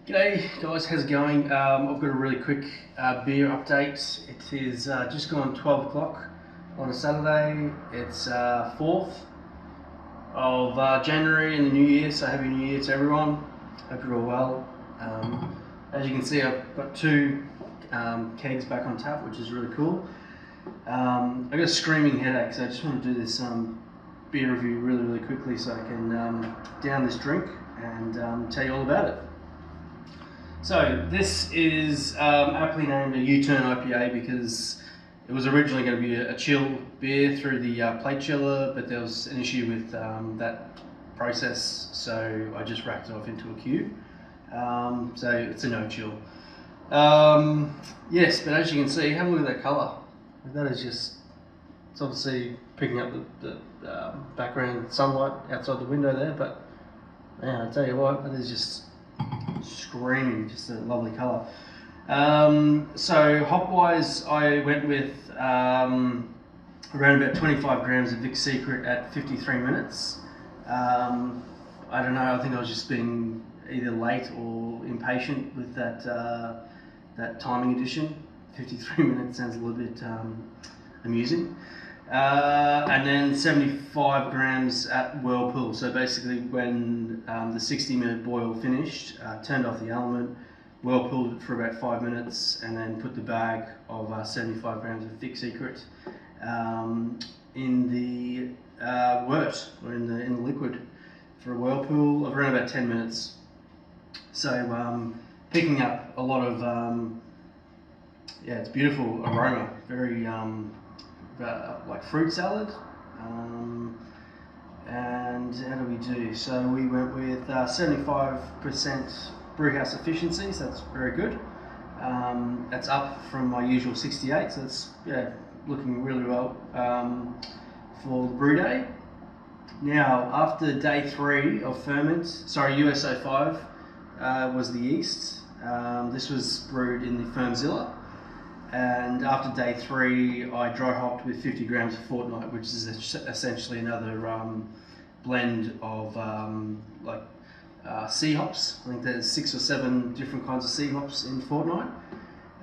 G'day guys, how's it going? I've got a really quick beer update. It is just gone 12 o'clock on a Saturday. It's 4th of January in the new year, so happy new year to everyone. Hope you're all well. As you can see, I've got two kegs back on tap, which is really cool. I've got a screaming headache, so I just want to do this beer review really quickly so I can down this drink and tell you all about it. So this is aptly named a U-turn IPA because it was originally going to be a chill beer through the plate chiller, but there was an issue with that process, so I just racked it off into a cube. So it's a no chill. Yes, but as you can see, have a look at that colour. That is just, it's obviously picking up the background sunlight outside the window there, but man, I tell you what, that is just screaming, just a lovely colour. So hop wise, I went with around about 25 grams of Vic Secret at 53 minutes. I don't know, I think I was just being either late or impatient with that timing addition. 53 minutes sounds a little bit amusing. And then 75 grams at Whirlpool. So basically when the 60-minute boil finished, turned off the element, whirlpooled it for about 5 minutes, and then put the bag of 75 grams of Thick Secret in the wort, or in the liquid, for a whirlpool of around about 10 minutes. So picking up a lot of, yeah, it's beautiful aroma, very like fruit salad. And how do we do? So we went with 75% brewhouse efficiency, so that's very good. That's up from my usual 68, so that's looking really well for the brew day. Now, after day 3 of ferment, USO5 was the yeast. This was brewed in the Firmzilla. And after day 3, I dry hopped with 50 grams of Fortnight, which is essentially another blend of sea hops. I think there's 6 or 7 different kinds of sea hops in Fortnight.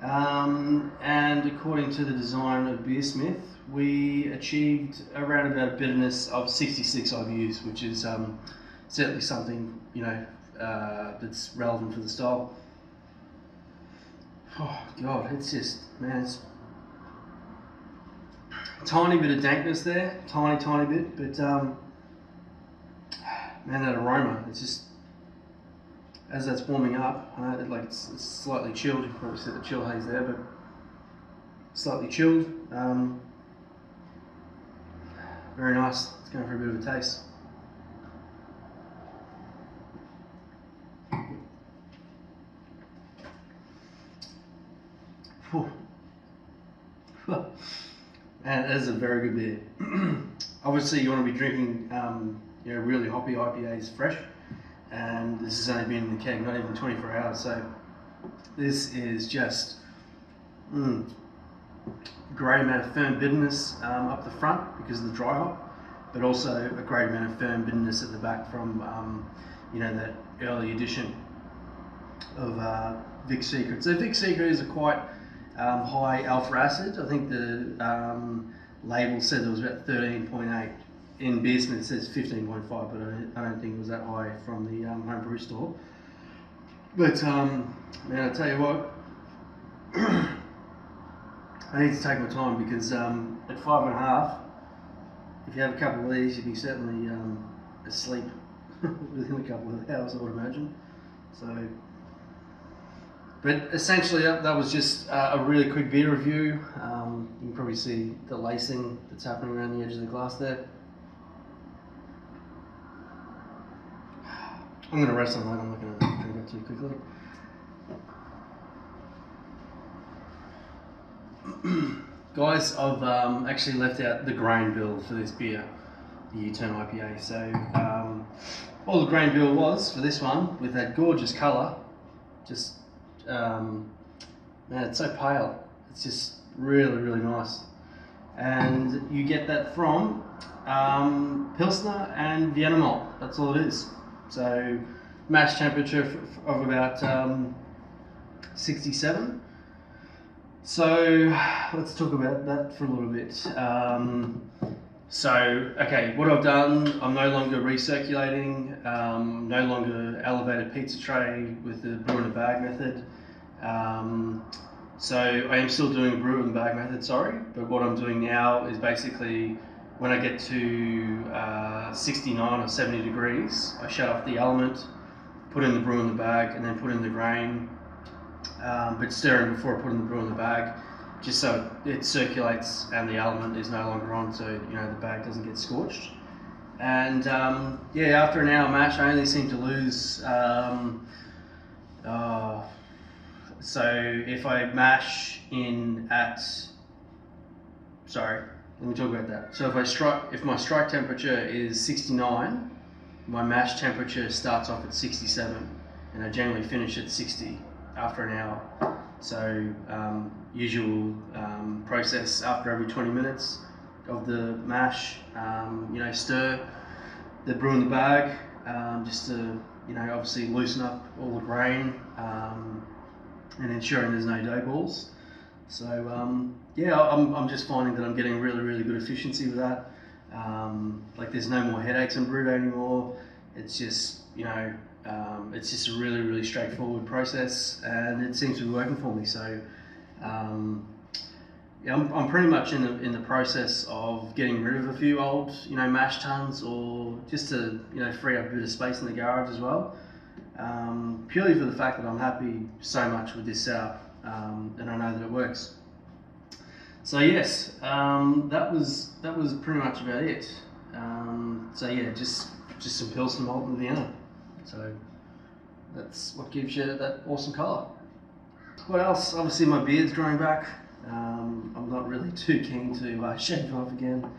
And according to the design of Beersmith, we achieved around about a bitterness of 66 IBUs, which is certainly something, you know, that's relevant for the style. Oh God, it's just, man, it's a tiny bit of dankness there, tiny bit, but man, that aroma, it's just, as that's warming up, it's slightly chilled. You can probably see the chill haze there, but slightly chilled. Very nice. It's going for a bit of a taste. And that is a very good beer. Obviously, you want to be drinking really hoppy IPAs fresh, and this has only been in the keg not even 24 hours, so this is just great amount of firm bitterness up the front because of the dry hop, but also a great amount of firm bitterness at the back from that early addition of Vic Secret. So Vic Secret is a quite high alpha acid. I think the label said it was about 13.8. In Beersmith it says 15.5, but I don't think it was that high from the home brew store. But man, I tell you what, I need to take my time because at 5.5, if you have a couple of these, you'd be certainly asleep within a couple of hours, I would imagine. So. But essentially, that was just a really quick beer review. You can probably see the lacing that's happening around the edge of the glass there. I'm going to rest on that, I'm not going to drink that too quickly. Guys, I've actually left out the grain bill for this beer, the U-turn IPA. So all the grain bill was for this one, with that gorgeous colour, just man, it's so pale. It's just really nice, and you get that from Pilsner and Vienna malt. That's all it is. So mash temperature of about 67. So let's talk about that for a little bit. Okay, what I've done, I'm no longer recirculating, no longer elevated pizza tray with the brew in a bag method. So I am still doing brew in the bag method, sorry, but what I'm doing now is basically when I get to 69 or 70 degrees, I shut off the element, put in the brew in the bag, and then put in the grain, but stirring before I put in the brew in the bag, just so it circulates and the element is no longer on, so you know the bag doesn't get scorched. And yeah, after an hour mash, I only seem to lose. So if I mash in at, sorry, let me talk about that. So if my strike temperature is 69, my mash temperature starts off at 67, and I generally finish at 60 after an hour. So usual process after every 20 minutes of the mash, stir the brew in the bag, just to obviously loosen up all the grain, and ensuring there's no dough balls. So yeah, I'm just finding that I'm getting really good efficiency with that. Like there's no more headaches in brewed anymore. It's just it's just a really straightforward process, and it seems to be working for me. So yeah, I'm pretty much in the process of getting rid of a few old mash tuns, or just to free up a bit of space in the garage as well. Purely for the fact that I'm happy so much with this setup, and I know that it works. So yes, that was pretty much about it. So yeah, just some Pilsner malt and Vienna. So that's what gives you that awesome colour. What else? Obviously my beard's growing back. I'm not really too keen to shave it off again.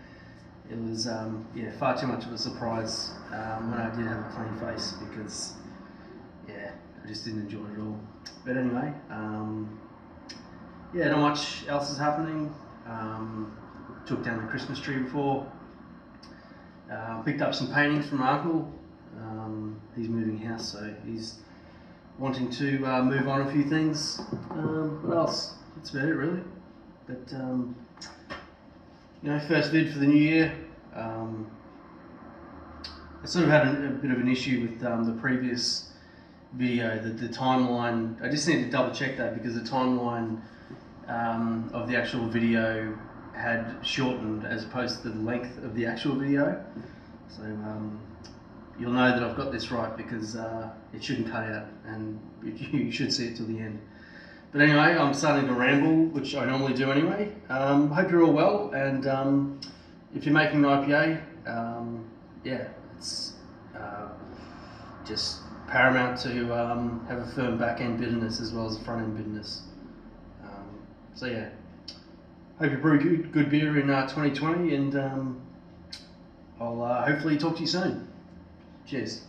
It was yeah, far too much of a surprise when I did have a clean face, because yeah, I just didn't enjoy it at all. But anyway, yeah, not much else is happening. Took down the Christmas tree before. Picked up some paintings from my uncle. He's moving house, so he's wanting to move on a few things. What else? That's about it really. But first vid for the new year. I sort of had a bit of an issue with the previous video, the timeline. I just need to double check that, because the timeline of the actual video had shortened as opposed to the length of the actual video. So you'll know that I've got this right, because it shouldn't cut out, and you should see it till the end. But anyway, I'm starting to ramble, which I normally do anyway. Hope you're all well, and if you're making an IPA, yeah, it's just paramount to have a firm back-end bitterness as well as a front-end bitterness. So yeah, hope you brew good beer in 2020, and I'll hopefully talk to you soon. Cheers.